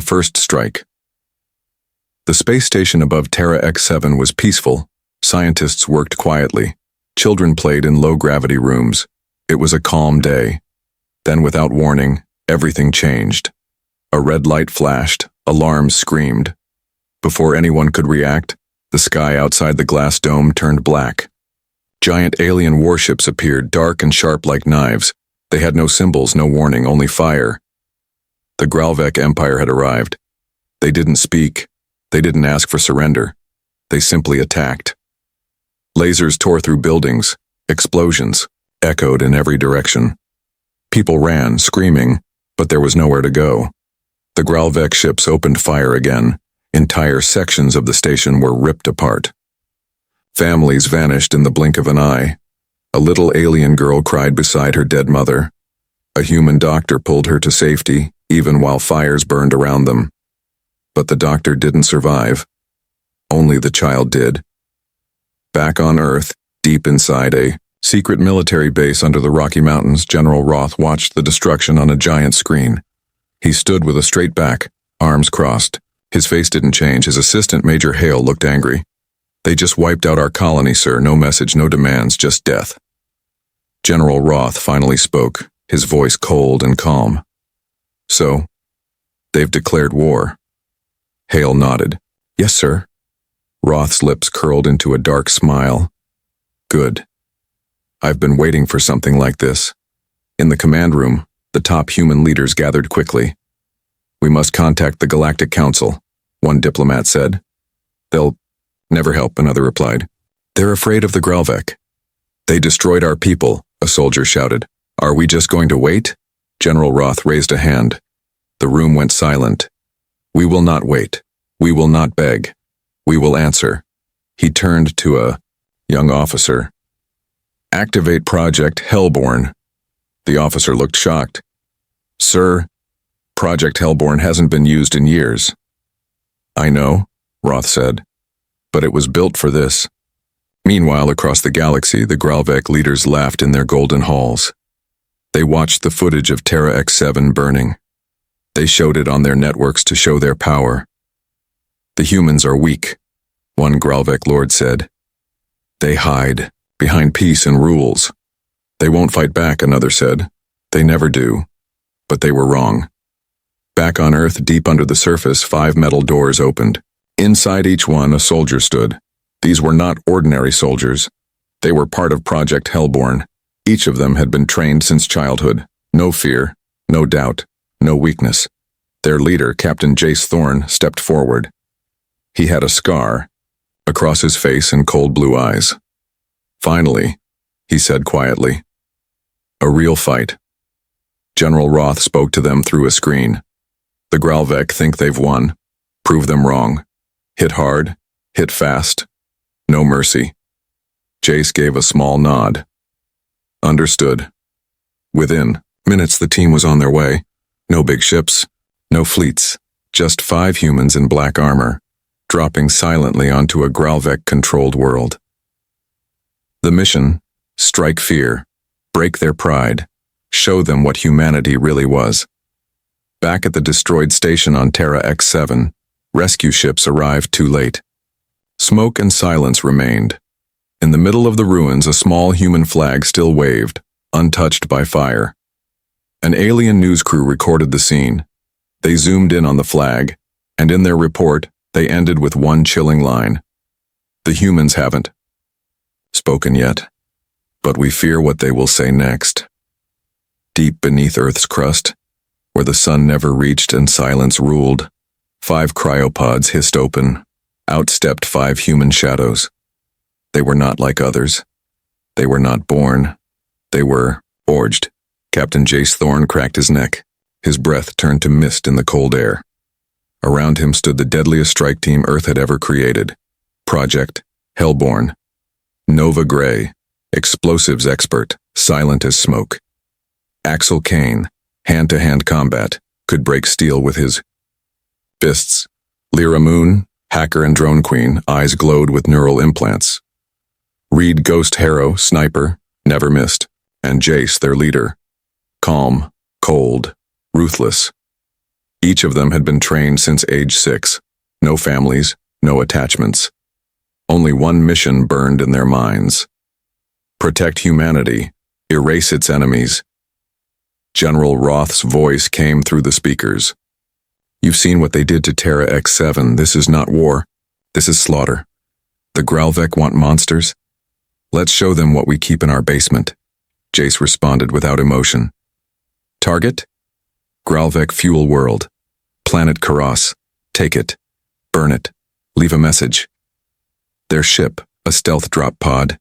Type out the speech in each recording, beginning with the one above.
The first strike. The space station above Terra X7 was peaceful. Scientists worked quietly. Children played in low-gravity rooms. It was a calm day. Then, without warning, everything changed. A red light flashed. Alarms screamed. Before anyone could react, the sky outside the glass dome turned black. Giant alien warships appeared, dark and sharp like knives. They had no symbols, no warning, only fire. The Gralvek Empire had arrived. They didn't speak. They didn't ask for surrender. They simply attacked. Lasers tore through buildings. Explosions echoed in every direction. People ran, screaming, but there was nowhere to go. The Gralvek ships opened fire again. Entire sections of the station were ripped apart. Families vanished in the blink of an eye. A little alien girl cried beside her dead mother. A human doctor pulled her to safety, even while fires burned around them. But the doctor didn't survive. Only the child did. Back on Earth, deep inside a secret military base under the Rocky Mountains, General Roth watched the destruction on a giant screen. He stood with a straight back, arms crossed. His face didn't change. His assistant, Major Hale, looked angry. "They just wiped out our colony, sir. No message, no demands, just death." General Roth finally spoke, his voice cold and calm. "So, they've declared war." Hale nodded. "Yes, sir." Roth's lips curled into a dark smile. "Good. I've been waiting for something like this." In the command room, the top human leaders gathered quickly. "We must contact the Galactic Council," one diplomat said. "They'll never help," another replied. "They're afraid of the Gralvek." "They destroyed our people," a soldier shouted. "Are we just going to wait?" General Roth raised a hand. The room went silent. "We will not wait. We will not beg. We will answer." He turned to a young officer. "Activate Project Hellborn." The officer looked shocked. "Sir, Project Hellborn hasn't been used in years." "I know," Roth said, "but it was built for this." Meanwhile, across the galaxy, the Gralvek leaders laughed in their golden halls. They watched the footage of Terra X7 burning. They showed it on their networks to show their power. "The humans are weak," one Gralvek lord said. "They hide behind peace and rules." "They won't fight back," another said. "They never do." But they were wrong. Back on Earth, deep under the surface, 5 metal doors opened. Inside each one, a soldier stood. These were not ordinary soldiers. They were part of Project Hellborn. Each of them had been trained since childhood. No fear, no doubt, no weakness. Their leader, Captain Jace Thorne, stepped forward. He had a scar across his face and cold blue eyes. "Finally," he said quietly. "A real fight." General Roth spoke to them through a screen. "The Gralvek think they've won. Prove them wrong. Hit hard, hit fast. No mercy." Jace gave a small nod. "Understood." Within minutes, the team was on their way. No big ships, no fleets, just 5 humans in black armor, dropping silently onto a Gralvek-controlled world. The mission: strike fear, break their pride, show them what humanity really was. Back at the destroyed station on Terra X7, rescue ships arrived too late. Smoke and silence remained. In the middle of the ruins, a small human flag still waved, untouched by fire. An alien news crew recorded the scene. They zoomed in on the flag, and in their report, they ended with one chilling line. "The humans haven't spoken yet, but we fear what they will say next." Deep beneath Earth's crust, where the sun never reached and silence ruled, 5 cryopods hissed open. Out stepped 5 human shadows. They were not like others. They were not born. They were forged. Captain Jace Thorne cracked his neck. His breath turned to mist in the cold air. Around him stood the deadliest strike team Earth had ever created. Project Hellborn. Nova Gray, explosives expert, silent as smoke. Axel Kane, hand-to-hand combat, could break steel with his fists. Lyra Moon, hacker and drone queen, eyes glowed with neural implants. Reed Ghost Harrow, sniper, never missed. And Jace, their leader. Calm, cold, ruthless. Each of them had been trained since age 6. No families, no attachments. Only one mission burned in their minds. Protect humanity, erase its enemies. General Roth's voice came through the speakers. You've seen what they did to Terra X7. This is not war. This is slaughter. The Gralvek want monsters? Let's show them what we keep in our basement. Jace responded without emotion. Target? Gralvek fuel world. Planet Karas. Take it. Burn it. Leave a message. Their ship, a stealth drop pod,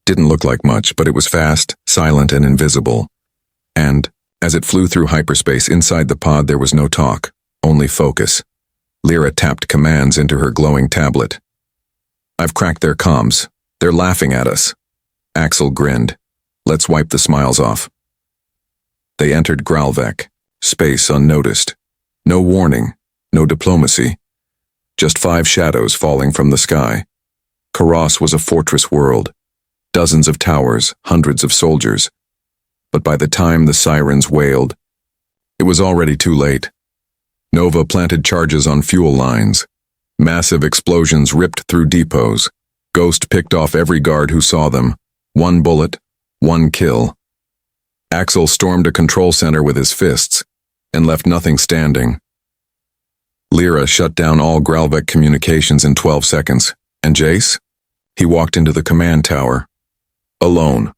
didn't look like much, but it was fast, silent, and invisible. And, as it flew through hyperspace inside the pod, there was no talk, only focus. Lyra tapped commands into her glowing tablet. I've cracked their comms. They're laughing at us. Axel grinned. Let's wipe the smiles off. They entered Gralvek, space unnoticed. No warning, no diplomacy. Just 5 shadows falling from the sky. Karas was a fortress world. Dozens of towers, hundreds of soldiers. But by the time the sirens wailed, it was already too late. Nova planted charges on fuel lines. Massive explosions ripped through depots. Ghost picked off every guard who saw them. 1 bullet, 1 kill. Axel stormed a control center with his fists and left nothing standing. Lyra shut down all Gralvek communications in 12 seconds. And Jace? He walked into the command tower. Alone.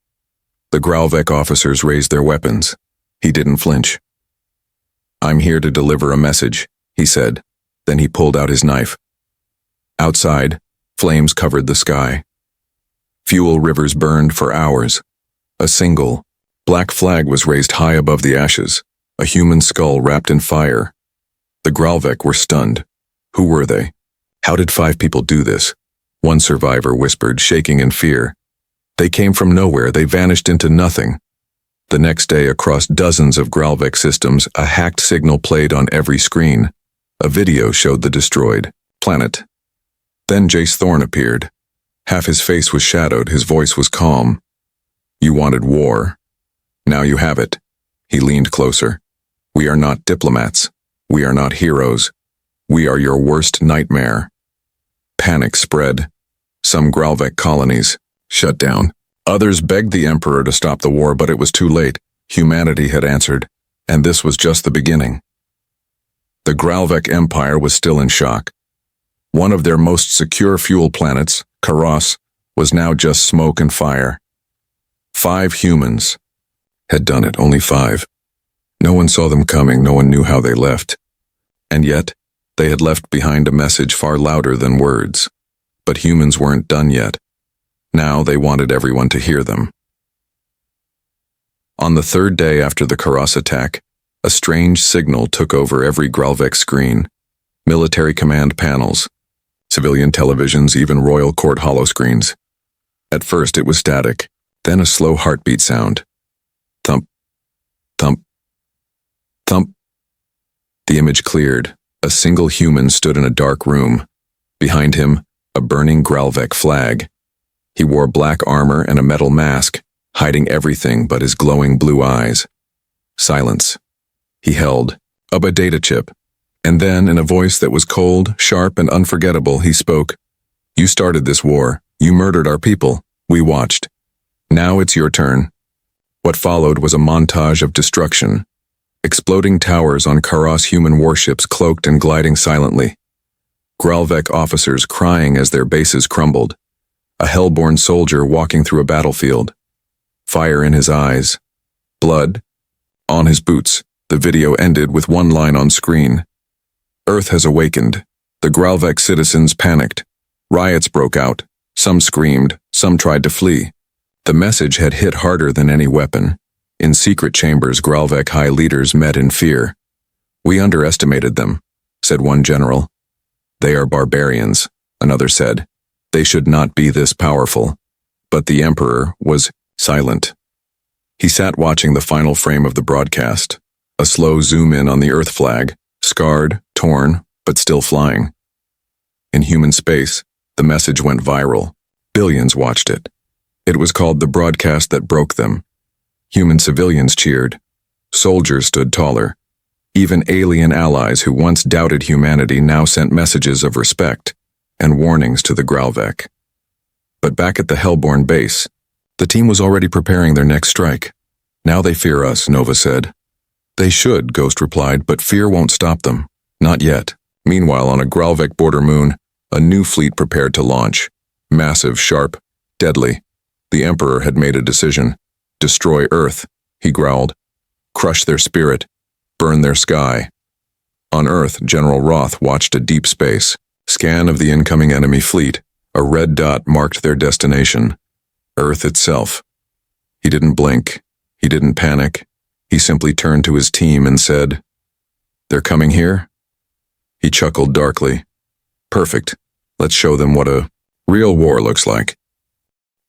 The Gralvek officers raised their weapons. He didn't flinch. I'm here to deliver a message, he said. Then he pulled out his knife. Outside, flames covered the sky. Fuel rivers burned for hours. A single, black flag was raised high above the ashes, a human skull wrapped in fire. The Gralvek were stunned. Who were they? How did 5 people do this? One survivor whispered, shaking in fear. They came from nowhere. They vanished into nothing. The next day, across dozens of Gralvek systems, a hacked signal played on every screen. A video showed the destroyed planet. Then Jace Thorne appeared. Half his face was shadowed, his voice was calm. You wanted war. Now you have it. He leaned closer. We are not diplomats. We are not heroes. We are your worst nightmare. Panic spread. Some Gralvek colonies shut down. Others begged the Emperor to stop the war, but it was too late. Humanity had answered, and this was just the beginning. The Gralvek Empire was still in shock. One of their most secure fuel planets, Karas, was now just smoke and fire. 5 humans had done it, only 5. No one saw them coming, no one knew how they left. And yet, they had left behind a message far louder than words. But humans weren't done yet. Now they wanted everyone to hear them. On the 3rd day after the Karas attack, a strange signal took over every Gralvek screen. Military command panels, civilian televisions, even royal court holoscreens. At first it was static, then a slow heartbeat sound. Thump, thump, thump. The image cleared. A single human stood in a dark room. Behind him, a burning Gralvek flag. He wore black armor and a metal mask, hiding everything but his glowing blue eyes. Silence. He held up a data chip, and then, in a voice that was cold, sharp, and unforgettable, he spoke. You started this war. You murdered our people. We watched. Now it's your turn. What followed was a montage of destruction. Exploding towers on Karas human warships cloaked and gliding silently. Gralvek officers crying as their bases crumbled. A hellborn soldier walking through a battlefield. Fire in his eyes. Blood on his boots. The video ended with one line on screen. Earth has awakened. The Gralvek citizens panicked. Riots broke out. Some screamed. Some tried to flee. The message had hit harder than any weapon. In secret chambers, Gralvek high leaders met in fear. We underestimated them, said one general. They are barbarians, another said. They should not be this powerful. But the Emperor was silent. He sat watching the final frame of the broadcast, a slow zoom in on the Earth flag, scarred, torn, but still flying. In human space, the message went viral. Billions watched it. It was called the broadcast that broke them. Human civilians cheered. Soldiers stood taller. Even alien allies who once doubted humanity now sent messages of respect and warnings to the Graalvek. But back at the Hellborn base, the team was already preparing their next strike. Now they fear us, Nova said. They should, Ghost replied, but fear won't stop them. Not yet. Meanwhile, on a Graalvek border moon, a new fleet prepared to launch. Massive, sharp, deadly. The Emperor had made a decision. Destroy Earth, he growled. Crush their spirit. Burn their sky. On Earth, General Roth watched a deep space scan of the incoming enemy fleet. A red dot marked their destination. Earth itself. He didn't blink. He didn't panic. He simply turned to his team and said, "They're coming here?" He chuckled darkly. "Perfect. Let's show them what a real war looks like."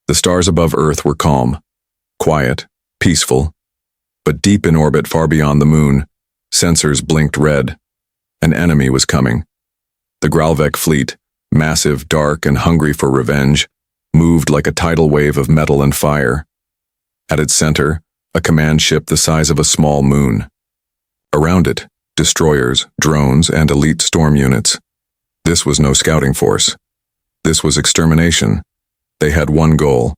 The stars above Earth were calm, quiet, peaceful, but deep in orbit far beyond the moon, sensors blinked red. An enemy was coming. The Graalvek fleet, massive, dark, and hungry for revenge, moved like a tidal wave of metal and fire. At its center, a command ship the size of a small moon. Around it, destroyers, drones, and elite storm units. This was no scouting force. This was extermination. They had one goal: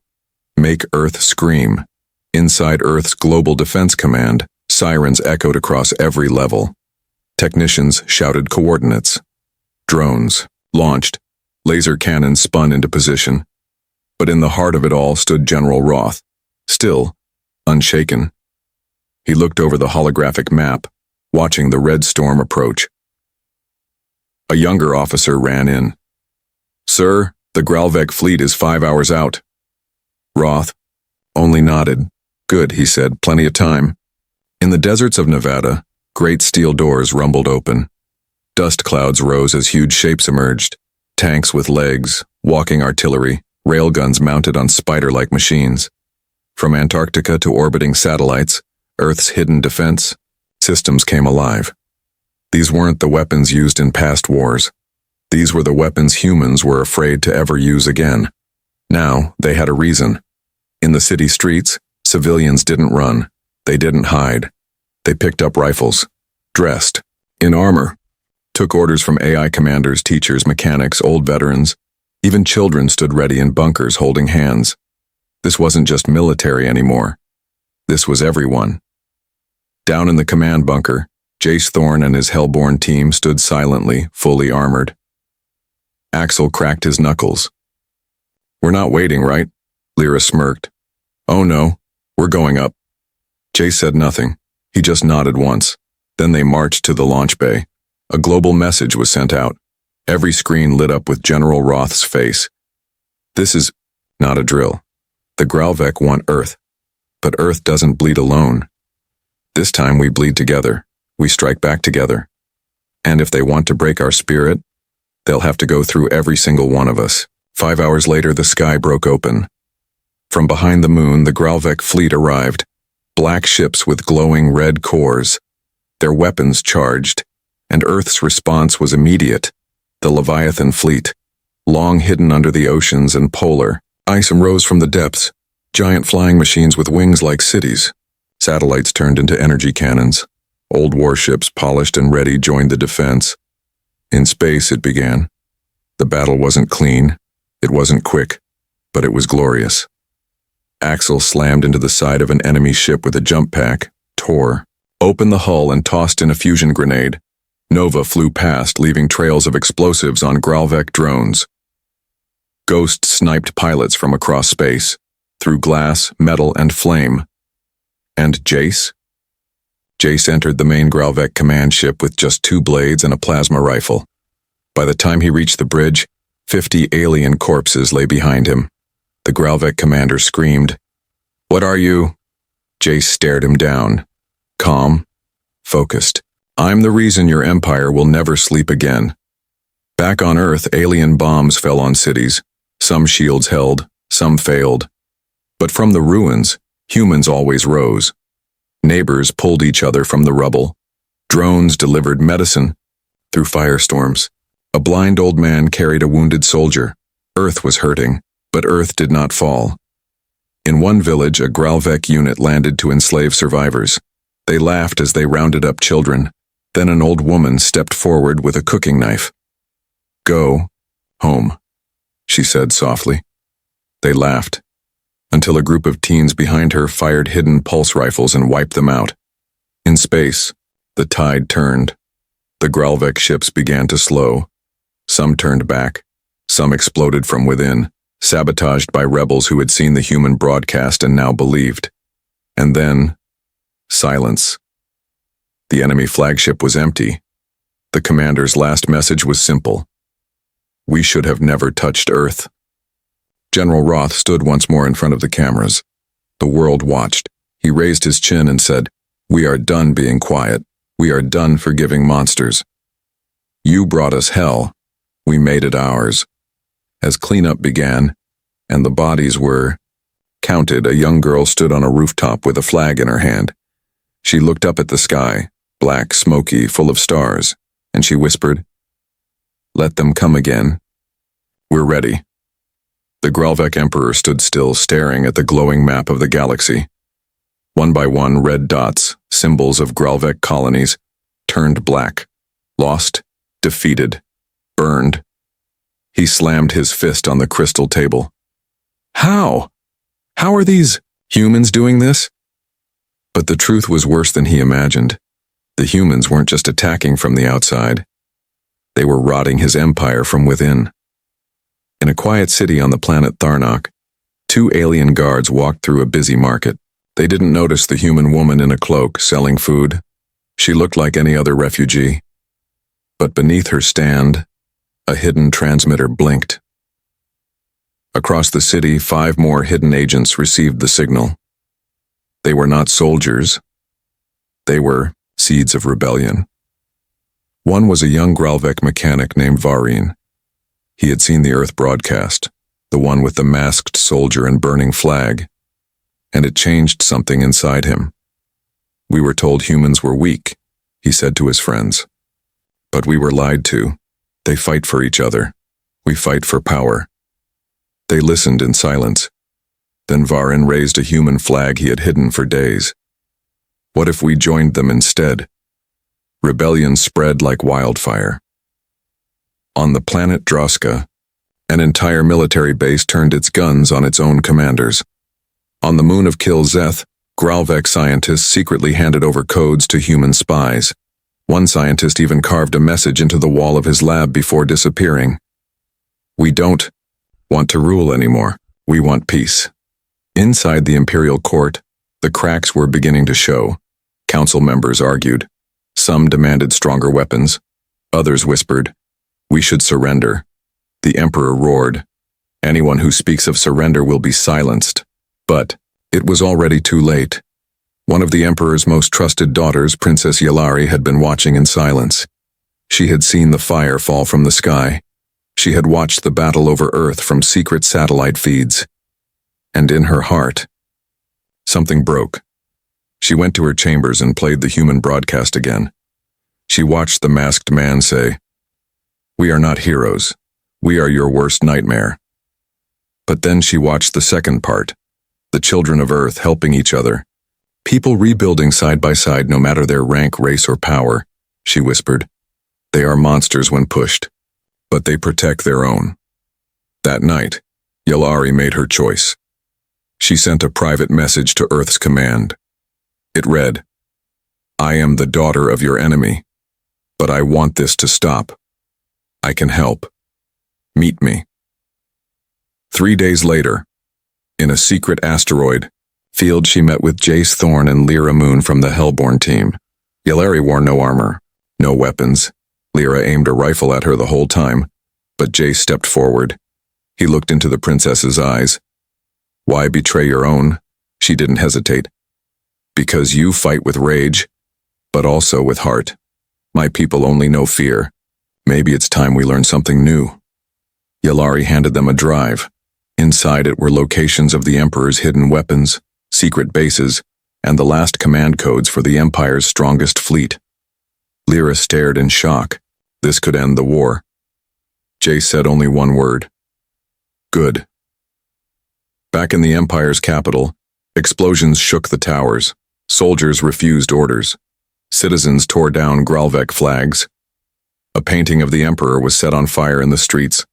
make Earth scream. Inside Earth's Global Defense Command, sirens echoed across every level. Technicians shouted coordinates. Drones launched. Laser cannons spun into position. But in the heart of it all stood General Roth, still, unshaken. He looked over the holographic map, watching the red storm approach. A younger officer ran in. "Sir, the Graalvek fleet is 5 hours out." Roth only nodded. "Good," he said, "plenty of time." In the deserts of Nevada, great steel doors rumbled open. Dust clouds rose as huge shapes emerged. Tanks with legs, walking artillery, railguns mounted on spider-like machines. From Antarctica to orbiting satellites, Earth's hidden defense systems came alive. These weren't the weapons used in past wars. These were the weapons humans were afraid to ever use again. Now, they had a reason. In the city streets, civilians didn't run. They didn't hide. They picked up rifles, dressed in armor, took orders from AI commanders, teachers, mechanics, old veterans. Even children stood ready in bunkers holding hands. This wasn't just military anymore. This was everyone. Down in the command bunker, Jace Thorne and his Hellborn team stood silently, fully armored. Axel cracked his knuckles. "We're not waiting, right?" Lyra smirked. "Oh no, we're going up." Jace said nothing. He just nodded once. Then they marched to the launch bay. A global message was sent out. Every screen lit up with General Roth's face. "This is not a drill. The Graalvek want Earth. But Earth doesn't bleed alone. This time we bleed together. We strike back together. And if they want to break our spirit, they'll have to go through every single one of us." 5 hours later, the sky broke open. From behind the moon, the Graalvek fleet arrived. Black ships with glowing red cores. Their weapons charged. And Earth's response was immediate. The Leviathan fleet, long hidden under the oceans and polar ice, rose from the depths. Giant flying machines with wings like cities. Satellites turned into energy cannons. Old warships, polished and ready, joined the defense. In space, it began. The battle wasn't clean. It wasn't quick. But it was glorious. Axel slammed into the side of an enemy ship with a jump pack, tore, opened the hull and tossed in a fusion grenade. Nova flew past, leaving trails of explosives on Graalvek drones. Ghost sniped pilots from across space, through glass, metal, and flame. And Jace? Jace entered the main Graalvek command ship with just 2 blades and a plasma rifle. By the time he reached the bridge, 50 alien corpses lay behind him. The Graalvek commander screamed, "What are you?" Jace stared him down, calm, focused. "I'm the reason your empire will never sleep again." Back on Earth, alien bombs fell on cities. Some shields held, some failed. But from the ruins, humans always rose. Neighbors pulled each other from the rubble. Drones delivered medicine through firestorms. A blind old man carried a wounded soldier. Earth was hurting, but Earth did not fall. In one village, a Graalvek unit landed to enslave survivors. They laughed as they rounded up children. Then an old woman stepped forward with a cooking knife. "Go home," she said softly. They laughed, until a group of teens behind her fired hidden pulse rifles and wiped them out. In space, the tide turned. The Gralvek ships began to slow. Some turned back, some exploded from within, sabotaged by rebels who had seen the human broadcast and now believed. And then, silence. The enemy flagship was empty. The commander's last message was simple. "We should have never touched Earth." General Roth stood once more in front of the cameras. The world watched. He raised his chin and said, "We are done being quiet. We are done forgiving monsters. You brought us hell. We made it ours." As cleanup began, and the bodies were counted, a young girl stood on a rooftop with a flag in her hand. She looked up at the sky, black, smoky, full of stars, and she whispered, "Let them come again. We're ready." The Gralvek Emperor stood still, staring at the glowing map of the galaxy. One by one, red dots, symbols of Gralvek colonies, turned black, lost, defeated, burned. He slammed his fist on the crystal table. How? How are these humans doing this? But the truth was worse than he imagined. The humans weren't just attacking from the outside. They were rotting his empire from within. In a quiet city on the planet Tharnok, two alien guards walked through a busy market. They didn't notice the human woman in a cloak selling food. She looked like any other refugee. But beneath her stand, a hidden transmitter blinked. Across the city, 5 more hidden agents received the signal. They were not soldiers. They were seeds of rebellion. One was a young Gralvek mechanic named Vareen. He had seen the Earth broadcast, the one with the masked soldier and burning flag, and it changed something inside him. "We were told humans were weak," he said to his friends. "But we were lied to. They fight for each other. We fight for power." They listened in silence. Then Vareen raised a human flag he had hidden for days. What if we joined them instead? Rebellion spread like wildfire. On the planet Droska, an entire military base turned its guns on its own commanders. On the moon of Kilzeth, Gralvek scientists secretly handed over codes to human spies. One scientist even carved a message into the wall of his lab before disappearing. "We don't want to rule anymore. We want peace." Inside the Imperial Court, the cracks were beginning to show. Council members argued. Some demanded stronger weapons. Others whispered, "We should surrender." The Emperor roared, "Anyone who speaks of surrender will be silenced." But it was already too late. One of the Emperor's most trusted daughters, Princess Yalari, had been watching in silence. She had seen the fire fall from the sky. She had watched the battle over Earth from secret satellite feeds. And in her heart, something broke. She went to her chambers and played the human broadcast again. She watched the masked man say, "We are not heroes. We are your worst nightmare." But then she watched the second part, the children of Earth helping each other. "People rebuilding side by side no matter their rank, race, or power," she whispered. "They are monsters when pushed, but they protect their own." That night, Yalari made her choice. She sent a private message to Earth's command. It read, "I am the daughter of your enemy, but I want this to stop. I can help. Meet me." 3 days later, in a secret asteroid field, she met with Jace Thorne and Lyra Moon from the Hellborn team. Yalari wore no armor, no weapons. Lyra aimed a rifle at her the whole time, but Jace stepped forward. He looked into the princess's eyes. "Why betray your own?" She didn't hesitate. "Because you fight with rage, but also with heart. My people only know fear. Maybe it's time we learn something new." Yalari handed them a drive. Inside it were locations of the Emperor's hidden weapons, secret bases, and the last command codes for the Empire's strongest fleet. Lyra stared in shock. This could end the war. Jace said only one word. "Good." Back in the Empire's capital, explosions shook the towers. Soldiers refused orders. Citizens tore down Gralvek flags. A painting of the Emperor was set on fire in the streets.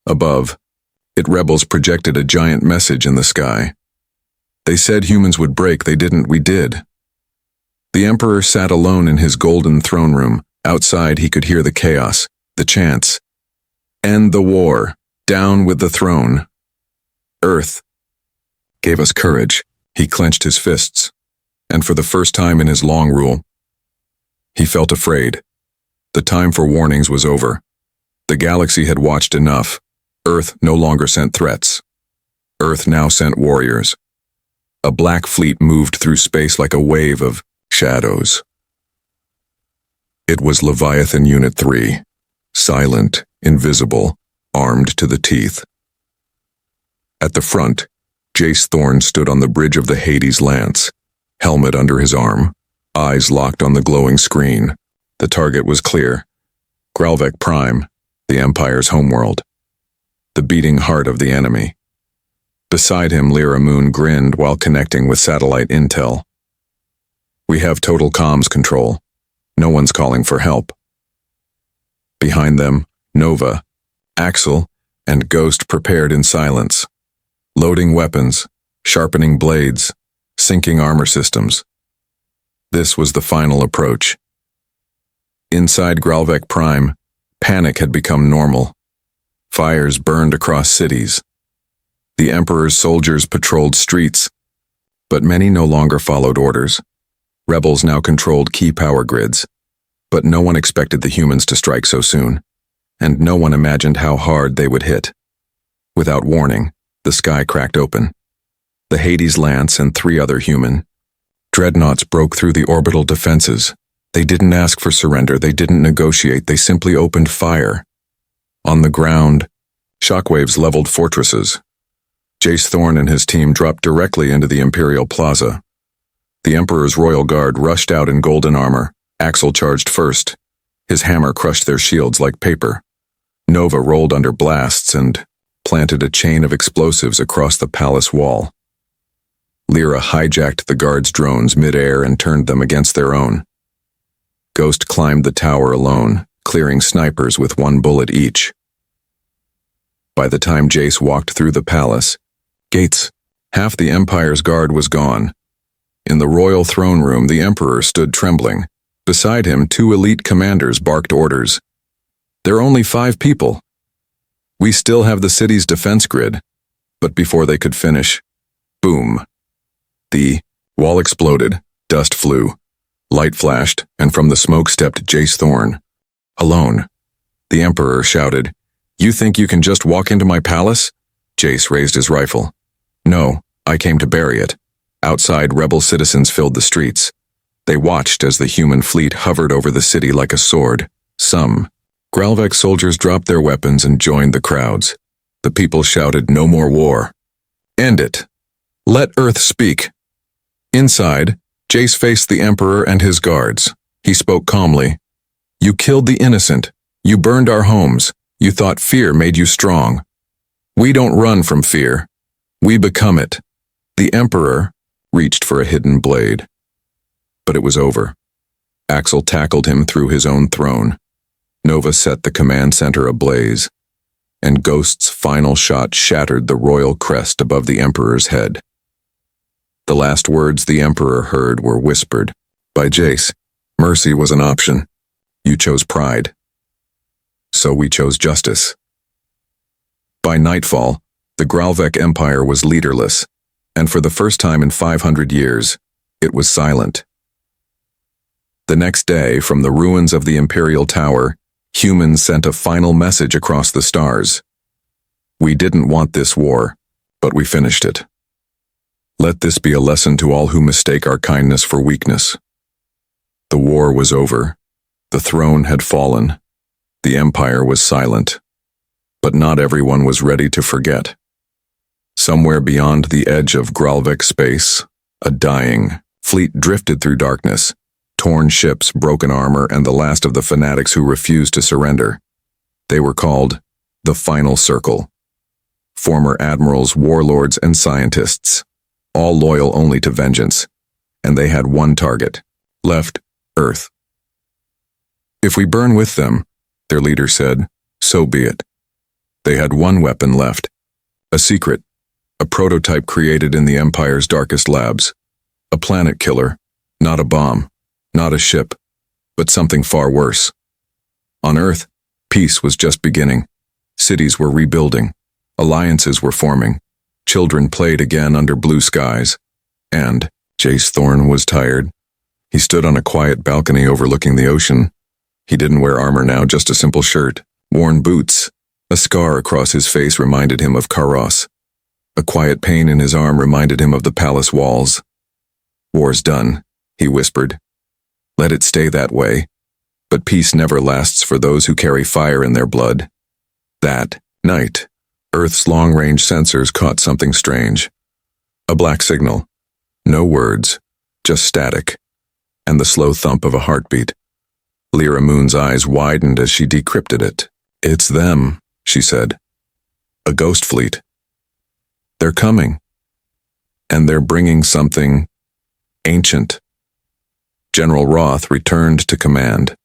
Above, rebels projected a giant message in the sky. They said humans would break, they didn't, we did. The Emperor sat alone in his golden throne room. Outside he could hear the chaos, the chants. End the war, down with the throne. Earth gave us courage. He clenched his fists, and for the first time in his long rule, he felt afraid. The time for warnings was over. The galaxy had watched enough. Earth no longer sent threats. Earth now sent warriors. A black fleet moved through space like a wave of shadows. It was Leviathan Unit 3, silent, invisible, armed to the teeth. At the front, Jace Thorne stood on the bridge of the Hades lance, helmet under his arm, eyes locked on the glowing screen. The target was clear. Gralvek Prime, the Empire's homeworld. The beating heart of the enemy. Beside him, Lyra Moon grinned while connecting with satellite intel. We have total comms control. No one's calling for help. Behind them, Nova, Axel, and Ghost prepared in silence, loading weapons, sharpening blades, syncing armor systems. This was the final approach. Inside Gralvek Prime, panic had become normal. Fires burned across cities. The Emperor's soldiers patrolled streets, but many no longer followed orders. Rebels now controlled key power grids, but no one expected the humans to strike so soon, and no one imagined how hard they would hit. Without warning, the sky cracked open. The Hades Lance and 3 other human dreadnoughts broke through the orbital defenses. They didn't ask for surrender, they didn't negotiate, they simply opened fire. On the ground, shockwaves leveled fortresses. Jace Thorne and his team dropped directly into the Imperial Plaza. The Emperor's Royal Guard rushed out in golden armor. Axel charged first. His hammer crushed their shields like paper. Nova rolled under blasts and planted a chain of explosives across the palace wall. Lyra hijacked the guards' drones mid-air and turned them against their own. Ghost climbed the tower alone, clearing snipers with 1 bullet each. By the time Jace walked through the palace gates, half the Empire's guard was gone. In the royal throne room, the Emperor stood trembling. Beside him, 2 elite commanders barked orders. There are only 5 people. We still have the city's defense grid. But before they could finish, boom. The wall exploded, dust flew, light flashed, and from the smoke stepped Jace Thorne. Alone. The Emperor shouted, "You think you can just walk into my palace?" Jace raised his rifle. "No, I came to bury it." Outside, rebel citizens filled the streets. They watched as the human fleet hovered over the city like a sword. Some Gralvek soldiers dropped their weapons and joined the crowds. The people shouted, "No more war. End it. Let Earth speak." Inside, Jace faced the Emperor and his guards. He spoke calmly. "You killed the innocent. You burned our homes. You thought fear made you strong. We don't run from fear. We become it." The Emperor reached for a hidden blade. But it was over. Axel tackled him through his own throne. Nova set the command center ablaze, and Ghost's final shot shattered the royal crest above the Emperor's head. The last words the Emperor heard were whispered by Jace. "Mercy was an option. You chose pride. So we chose justice." By nightfall, the Gralvek Empire was leaderless, and for the first time in 500 years, it was silent. The next day, from the ruins of the Imperial Tower, humans sent a final message across the stars. "We didn't want this war, but we finished it. Let this be a lesson to all who mistake our kindness for weakness." The war was over. The throne had fallen. The Empire was silent. But not everyone was ready to forget. Somewhere beyond the edge of Gralvek space, a dying fleet drifted through darkness. Torn ships, broken armor, and the last of the fanatics who refused to surrender. They were called the Final Circle. Former admirals, warlords, and scientists, all loyal only to vengeance. And they had one target: left Earth. If we burn with them, their leader said, so be it. They had one weapon left. A secret. A prototype created in the Empire's darkest labs. A planet killer. Not a bomb. Not a ship. But something far worse. On Earth, peace was just beginning. Cities were rebuilding. Alliances were forming. Children played again under blue skies. And Jace Thorne was tired. He stood on a quiet balcony overlooking the ocean. He didn't wear armor now, just a simple shirt, worn boots. A scar across his face reminded him of Karos. A quiet pain in his arm reminded him of the palace walls. War's done, he whispered. Let it stay that way. But peace never lasts for those who carry fire in their blood. That night, Earth's long-range sensors caught something strange. A black signal. No words, just static, and the slow thump of a heartbeat. Lyra Moon's eyes widened as she decrypted it. It's them, she said. A ghost fleet. They're coming. And they're bringing something ancient. General Roth returned to command.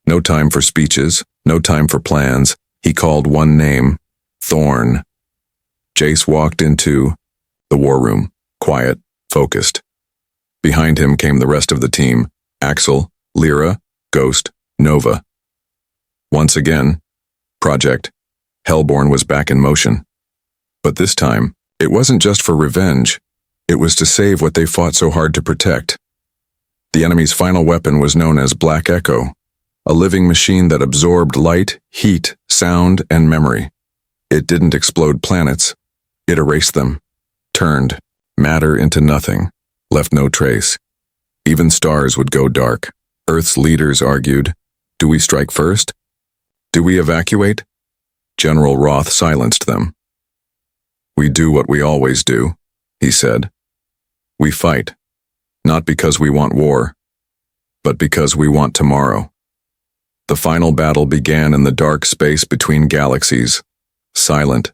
No time for speeches, no time for plans. He called one name, Thorne. Jace walked into the war room, quiet, focused. Behind him came the rest of the team, Axel, Lyra, Ghost, Nova. Once again, Project Hellborn was back in motion. But this time, it wasn't just for revenge. It was to save what they fought so hard to protect. The enemy's final weapon was known as Black Echo, a living machine that absorbed light, heat, sound, and memory. It didn't explode planets. It erased them, turned matter into nothing, left no trace. Even stars would go dark. Earth's leaders argued, do we strike first? Do we evacuate? General Roth silenced them. We do what we always do, he said. We fight, not because we want war, but because we want tomorrow. The final battle began in the dark space between galaxies, silent,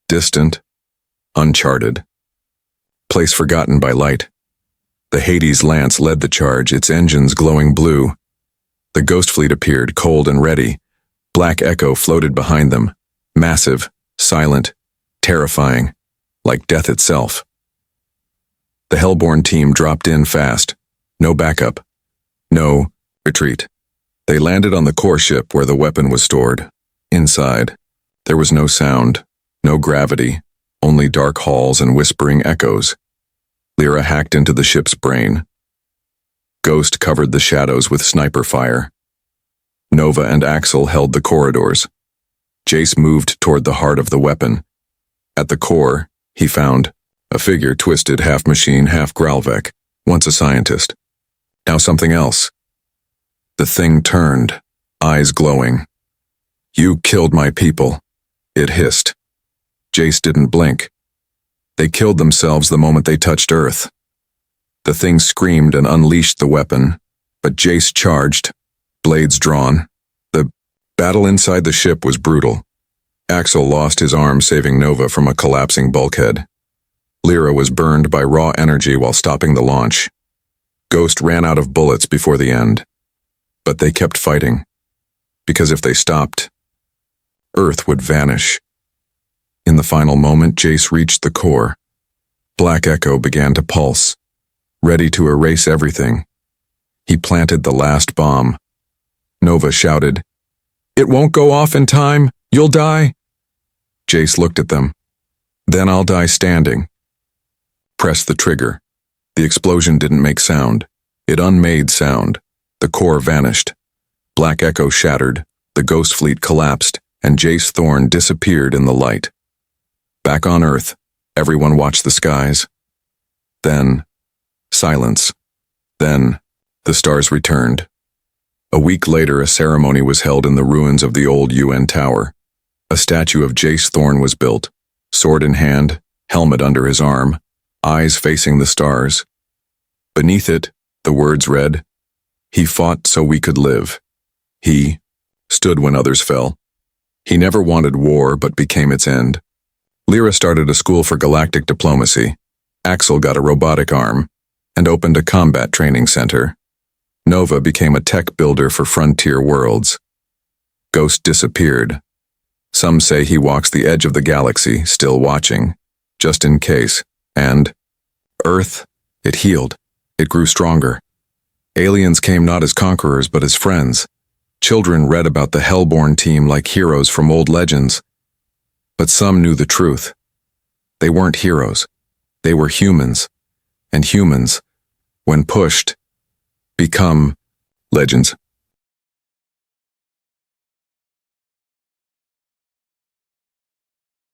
distant, uncharted. Place forgotten by light. The Hades Lance led the charge, its engines glowing blue. The Ghost Fleet appeared, cold and ready. Black Echo floated behind them, massive, silent, terrifying, like death itself. The Hellborn team dropped in fast. No backup. No retreat. They landed on the core ship where the weapon was stored. Inside, there was no sound, no gravity, only dark halls and whispering echoes. Lyra hacked into the ship's brain. Ghost covered the shadows with sniper fire. Nova and Axel held the corridors. Jace moved toward the heart of the weapon. At the core, he found a figure twisted half machine, half Gralvek, once a scientist. Now something else. The thing turned, eyes glowing. You killed my people, it hissed. Jace didn't blink. They killed themselves the moment they touched Earth. The thing screamed and unleashed the weapon, but Jace charged, blades drawn. The battle inside the ship was brutal. Axel lost his arm, saving Nova from a collapsing bulkhead. Lyra was burned by raw energy while stopping the launch. Ghost ran out of bullets before the end. But they kept fighting, because if they stopped, Earth would vanish. In the final moment, Jace reached the core. Black Echo began to pulse, ready to erase everything. He planted the last bomb. Nova shouted, "It won't go off in time, you'll die." Jace looked at them. "Then I'll die standing." Press the trigger. The explosion didn't make sound. It unmade sound. The core vanished. Black Echo shattered, the Ghost Fleet collapsed, and Jace Thorne disappeared in the light. Back on Earth, everyone watched the skies. Then, silence. Then, the stars returned. A week later, a ceremony was held in the ruins of the old UN tower. A statue of Jace Thorne was built, sword in hand, helmet under his arm, eyes facing the stars. Beneath it, the words read, "He fought so we could live. He stood when others fell. He never wanted war but became its end." Lyra started a school for galactic diplomacy. Axel got a robotic arm and opened a combat training center. Nova became a tech builder for frontier worlds. Ghost disappeared. Some say he walks the edge of the galaxy, still watching, just in case. And Earth, it healed. It grew stronger. Aliens came not as conquerors but as friends. Children read about the Hellborn team like heroes from old legends. But some knew the truth. They weren't heroes. They were humans. And humans, when pushed, become legends.